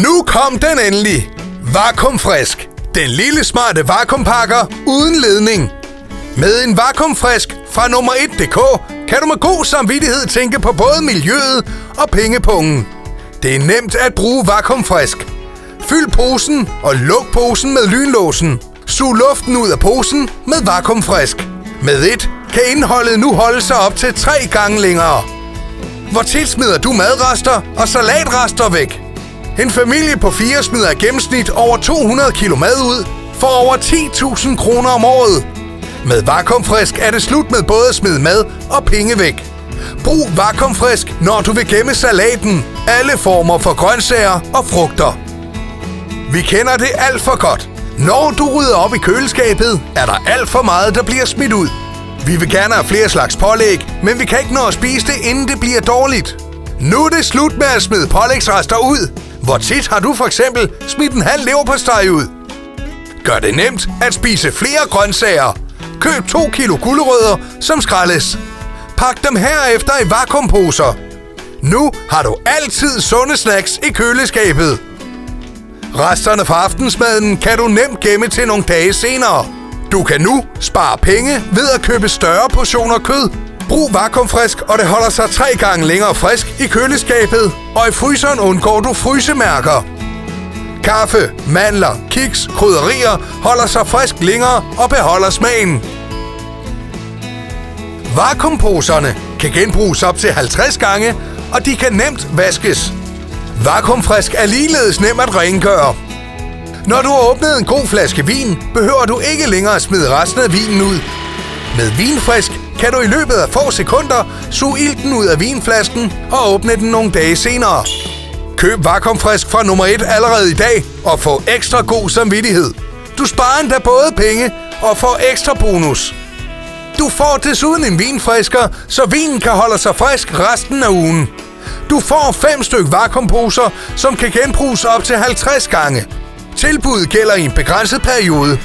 Nu kom den endelig. Vakuumfrisk. Den lille smarte vakuumpakker uden ledning. Med en vakuumfrisk fra nummer1.dk kan du med god samvittighed tænke på både miljøet og pengepungen. Det er nemt at bruge vakuumfrisk. Fyld posen og luk posen med lynlåsen. Sug luften ud af posen med vakuumfrisk. Med et kan indholdet nu holde sig op til 3 gange længere. Hvor tit smider du madrester og salatrester væk? En familie på 4 smider i gennemsnit over 200 kilo mad ud for over 10.000 kroner om året. Med vakuumfrisk er det slut med både at smide mad og penge væk. Brug vakuumfrisk, når du vil gemme salaten, alle former for grøntsager og frugter. Vi kender det alt for godt. Når du rydder op i køleskabet, er der alt for meget, der bliver smidt ud. Vi vil gerne have flere slags pålæg, men vi kan ikke nå at spise det, inden det bliver dårligt. Nu er det slut med at smide pålægsrester ud. Hvor tit har du for eksempel smidt en halv leverpostej ud? Gør det nemt at spise flere grøntsager. Køb 2 kilo gulerødder, som skrælles. Pak dem herefter i vakuumposer. Nu har du altid sunde snacks i køleskabet. Resterne fra aftensmaden kan du nemt gemme til nogle dage senere. Du kan nu spare penge ved at købe større portioner kød. Brug vakuumfrisk, og det holder sig 3 gange længere frisk i køleskabet, og i fryseren undgår du frysemærker. Kaffe, mandler, kiks, krydderier holder sig frisk længere og beholder smagen. Vakuumposerne kan genbruges op til 50 gange, og de kan nemt vaskes. Vakuumfrisk er ligeledes nem at rengøre. Når du har åbnet en god flaske vin, behøver du ikke længere at smide resten af vinen ud. Med Vinfrisk kan du i løbet af få sekunder suge ilten ud af vinflasken og åbne den nogle dage senere. Køb vakuumfrisk fra nummer1 allerede i dag og få ekstra god samvittighed. Du sparer endda både penge og får ekstra bonus. Du får desuden en vinfrisker, så vinen kan holde sig frisk resten af ugen. Du får 5 stykker vakuumposer, som kan genbruges op til 50 gange. Tilbuddet gælder i en begrænset periode.